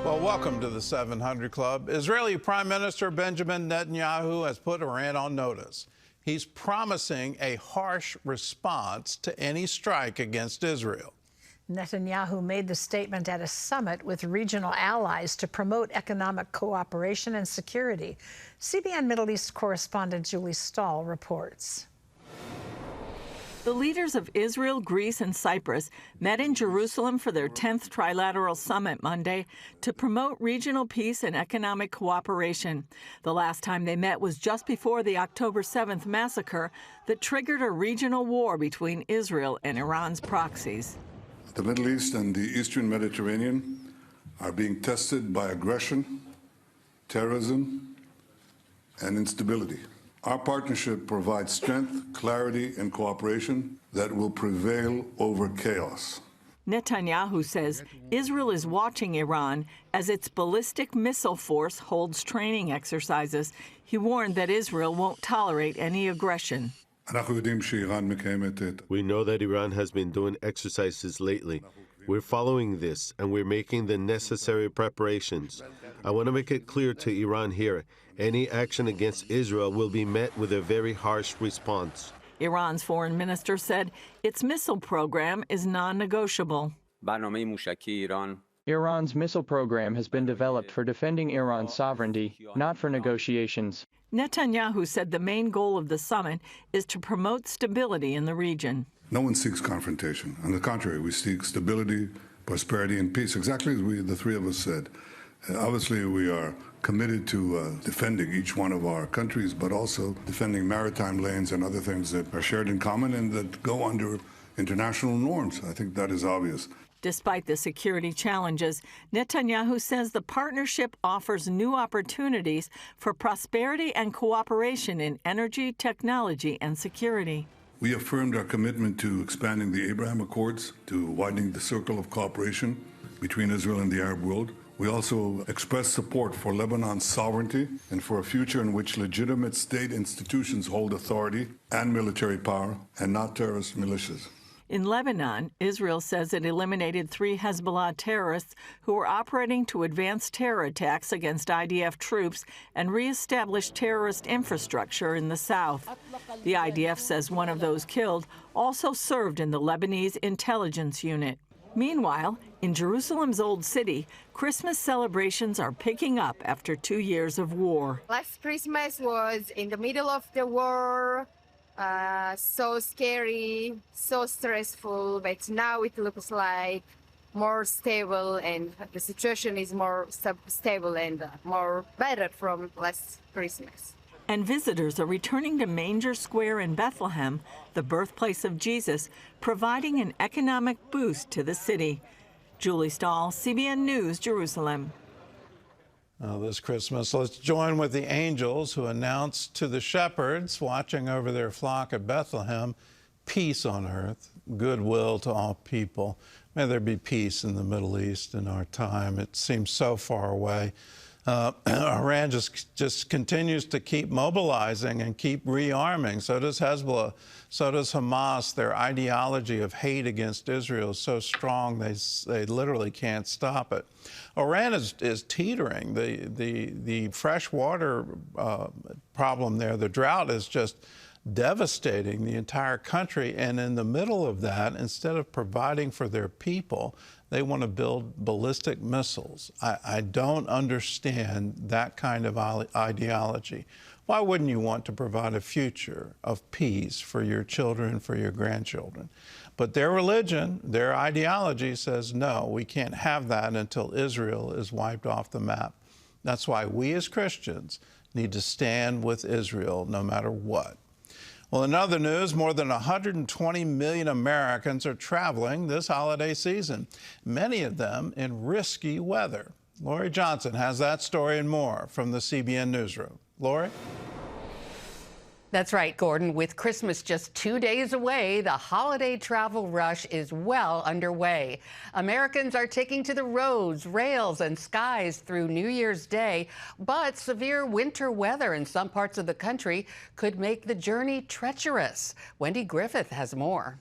Well, welcome to the 700 Club. Israeli Prime Minister Benjamin Netanyahu has put Iran on notice. He's promising a harsh response to any strike against Israel. Netanyahu made the statement at a summit with regional allies to promote economic cooperation and security. CBN Middle East correspondent Julie Stahl reports. The leaders of Israel, Greece, and Cyprus met in Jerusalem for their 10th trilateral summit Monday to promote regional peace and economic cooperation. The last time they met was just before the October 7th massacre that triggered a regional war between Israel and Iran's proxies. The Middle East and the Eastern Mediterranean are being tested by aggression, terrorism, and instability. Our partnership provides strength, clarity, and cooperation that will prevail over chaos. Netanyahu says Israel is watching Iran as its ballistic missile force holds training exercises. He warned that Israel won't tolerate any aggression. We know that Iran has been doing exercises lately. We're following this, and we're making the necessary preparations. I want to make it clear to Iran here, any action against Israel will be met with a very harsh response. Iran's foreign minister said its missile program is non-negotiable. Iran's missile program has been developed for defending Iran's sovereignty, not for negotiations. Netanyahu said the main goal of the summit is to promote stability in the region. No one seeks confrontation. On the contrary, we seek stability, prosperity, and peace, exactly as the three of us said. Obviously, we are committed to defending each one of our countries, but also defending maritime lanes and other things that are shared in common and that go under international norms. I think that is obvious. Despite the security challenges, Netanyahu says the partnership offers new opportunities for prosperity and cooperation in energy, technology, and security. We affirmed our commitment to expanding the Abraham Accords, to widening the circle of cooperation between Israel and the Arab world. We also expressed support for Lebanon's sovereignty and for a future in which legitimate state institutions hold authority and military power, and not terrorist militias. In Lebanon, Israel says it eliminated 3 Hezbollah terrorists who were operating to advance terror attacks against IDF troops and reestablish terrorist infrastructure in the south. The IDF says one of those killed also served in the Lebanese intelligence unit. Meanwhile, in Jerusalem's Old City, Christmas celebrations are picking up after 2 years of war. Last Christmas was in the middle of the war. So scary, so stressful, but now it looks like more stable, and the situation is more stable and more better from last Christmas. And visitors are returning to Manger Square in Bethlehem, the birthplace of Jesus, providing an economic boost to the city. Julie Stahl, CBN News, Jerusalem. This Christmas, let's join with the angels who announced to the shepherds watching over their flock at Bethlehem, peace on earth, goodwill to all people. May there be peace in the Middle East in our time. It seems so far away. Iran just continues to keep mobilizing and keep rearming. So does Hezbollah. So does Hamas. Their ideology of hate against Israel is so strong they literally can't stop it. Iran is teetering. The fresh water problem there, the drought is just devastating the entire country. And in the middle of that, instead of providing for their people, they want to build ballistic missiles. I don't understand that kind of ideology. Why wouldn't you want to provide a future of peace for your children, for your grandchildren? But their religion, their ideology says, no, we can't have that until Israel is wiped off the map. That's why we as Christians need to stand with Israel no matter what. Well, in other news, more than 120 million Americans are traveling this holiday season, many of them in risky weather. Lori Johnson has that story and more from the CBN Newsroom. Lori? That's right, Gordon. With Christmas just 2 days away, the holiday travel rush is well underway. Americans are taking to the roads, rails, and skies through New Year's Day, but severe winter weather in some parts of the country could make the journey treacherous. Wendy Griffith has more.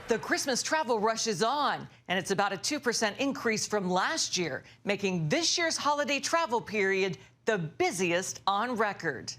The Christmas travel rush is on, and it's about a 2% increase from last year, making this year's holiday travel period the busiest on record.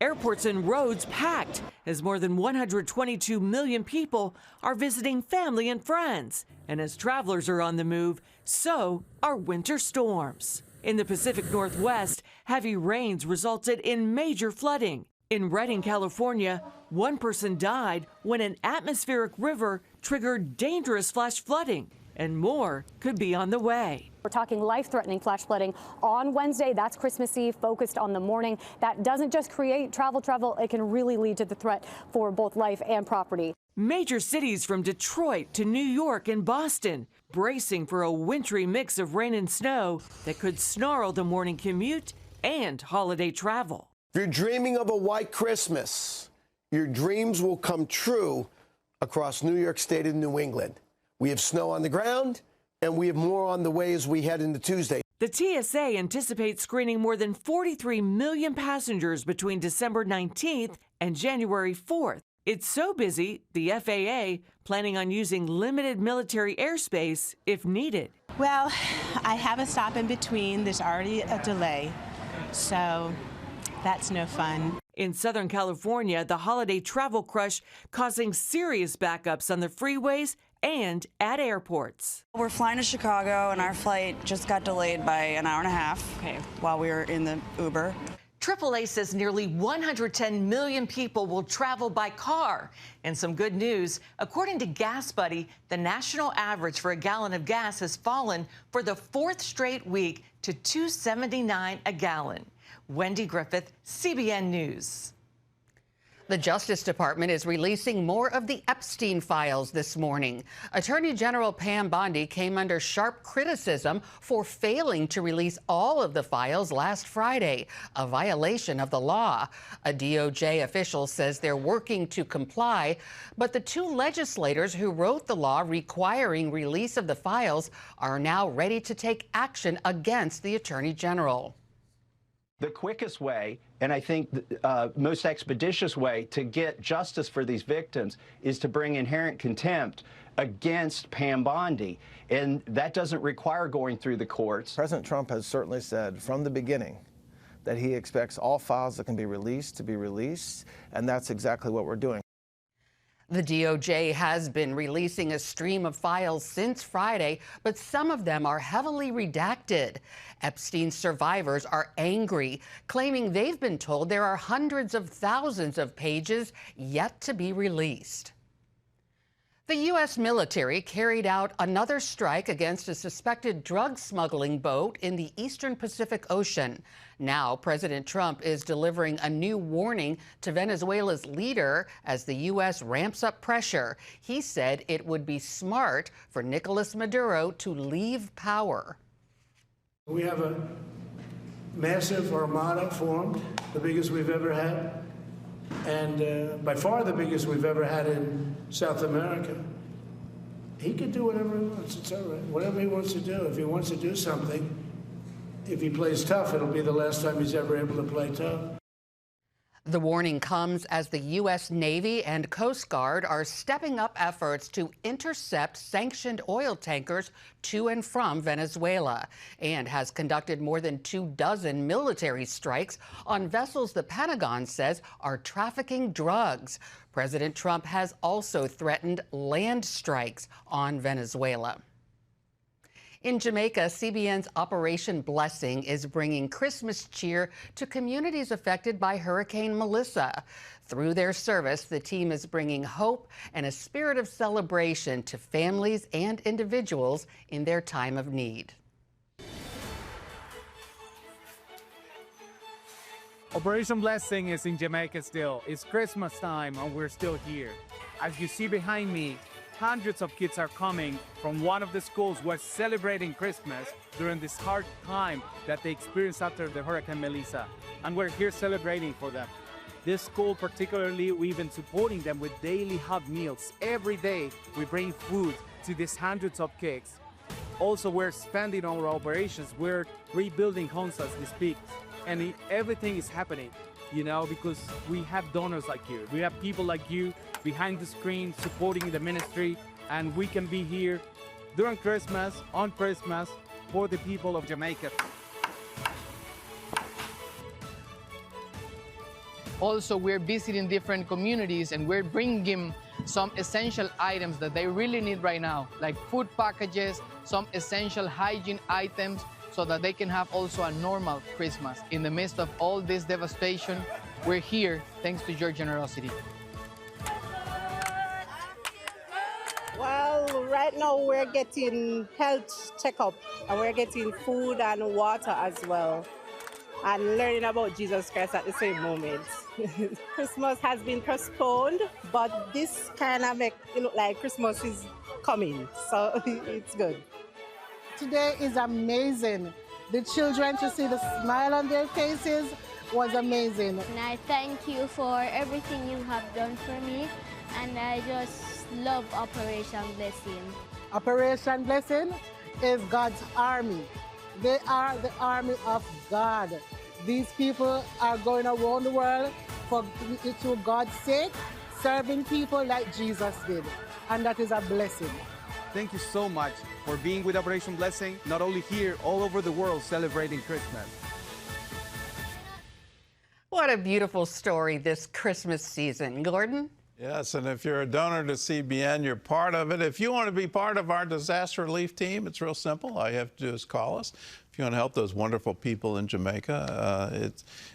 Airports and roads packed as more than 122 million people are visiting family and friends. And as travelers are on the move, so are winter storms. In the Pacific Northwest, heavy rains resulted in major flooding. In Redding, California, one person died when an atmospheric river triggered dangerous flash flooding, and more could be on the way. We're talking life-threatening flash flooding on Wednesday. That's Christmas Eve, focused on the morning. That doesn't just create travel. It can really lead to the threat for both life and property. Major cities from Detroit to New York and Boston bracing for a wintry mix of rain and snow that could snarl the morning commute and holiday travel. If you're dreaming of a white Christmas, your dreams will come true across New York State and New England. We have snow on the ground, and we have more on the way as we head into Tuesday. The TSA anticipates screening more than 43 million passengers between December 19th and January 4th. It's so busy, the FAA planning on using limited military airspace if needed. Well, I have a stop in between. There's already a delay, so that's no fun. In Southern California, the holiday travel crush causing serious backups on the freeways and at airports. We're flying to Chicago, and our flight just got delayed by an hour and a half while we were in the Uber. AAA says nearly 110 million people will travel by car. And some good news, according to Gas Buddy, the national average for a gallon of gas has fallen for the 4th straight week to $2.79 a gallon. Wendy Griffith, CBN News. The Justice Department is releasing more of the Epstein files this morning. Attorney General Pam Bondi came under sharp criticism for failing to release all of the files last Friday, a violation of the law. A DOJ official says they're working to comply, but the two legislators who wrote the law requiring release of the files are now ready to take action against the Attorney General. The quickest way, and I think the most expeditious way to get justice for these victims is to bring inherent contempt against Pam Bondi. And that doesn't require going through the courts. President Trump has certainly said from the beginning that he expects all files that can be released to be released, and that's exactly what we're doing. The DOJ has been releasing a stream of files since Friday, but some of them are heavily redacted. Epstein's survivors are angry, claiming they've been told there are hundreds of thousands of pages yet to be released. The U.S. military carried out another strike against a suspected drug smuggling boat in the eastern Pacific Ocean. Now, President Trump is delivering a new warning to Venezuela's leader as the U.S. ramps up pressure. He said it would be smart for Nicolas Maduro to leave power. We have a massive armada formed, the biggest we've ever had, and by far the biggest we've ever had in South America. He can do whatever he wants. It's all right. Whatever he wants to do. If he wants to do something, if he plays tough, it'll be the last time he's ever able to play tough. The warning comes as the U.S. Navy and Coast Guard are stepping up efforts to intercept sanctioned oil tankers to and from Venezuela, and has conducted more than 24 military strikes on vessels the Pentagon says are trafficking drugs. President Trump has also threatened land strikes on Venezuela. In Jamaica, CBN's Operation Blessing is bringing Christmas cheer to communities affected by Hurricane Melissa. Through their service, the team is bringing hope and a spirit of celebration to families and individuals in their time of need. Operation Blessing is in Jamaica still. It's Christmas time and we're still here. As you see behind me, hundreds of kids are coming from one of the schools who are celebrating Christmas during this hard time that they experienced after the Hurricane Melissa. And we're here celebrating for them. This school particularly, we've been supporting them with daily hot meals. Every day we bring food to these hundreds of kids. Also, we're expanding our operations. We're rebuilding homes as we speak. And everything is happening, you know, because we have donors like you. We have people like you behind the screen supporting the ministry. and we can be here during Christmas, on Christmas, for the people of Jamaica. Also, we're visiting different communities and we're bringing some essential items that they really need right now, like food packages, some essential hygiene items, so that they can have also a normal Christmas. In the midst of all this devastation, we're here thanks to your generosity. Well, right now we're getting health checkup and we're getting food and water as well, and learning about Jesus Christ at the same moment. Christmas has been postponed, but this kind of make it look like Christmas is coming, so it's good. Today is amazing. The children, to see the smile on their faces was amazing. And I thank you for everything you have done for me, and I just love Operation Blessing. Operation Blessing is God's army. They are the army of God. These people are going around the world for God's sake, serving people like Jesus did, and that is a blessing. Thank you so much for being with Operation Blessing, not only here, all over the world celebrating Christmas. What a beautiful story this Christmas season. Gordon? Yes, and if you're a donor to CBN, you're part of it. If you want to be part of our disaster relief team, it's real simple. All you have to do is call us. If you want to help those wonderful people in Jamaica,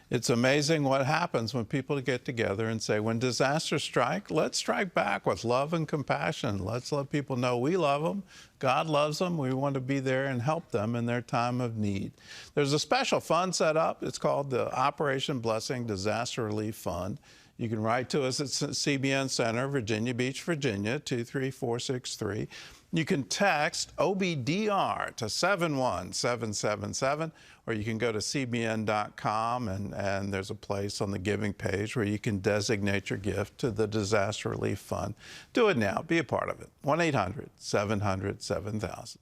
it's amazing what happens when people get together and say, when disasters strike, let's strike back with love and compassion. Let's let people know we love them, God loves them, we want to be there and help them in their time of need. There's a special fund set up. It's called the Operation Blessing Disaster Relief Fund. You can write to us at CBN Center, Virginia Beach, Virginia, 23463. You can text OBDR to 71777, or you can go to cbn.com, and there's a place on the giving page where you can designate your gift to the Disaster Relief Fund. Do it now. Be a part of it. 1-800-700-7000.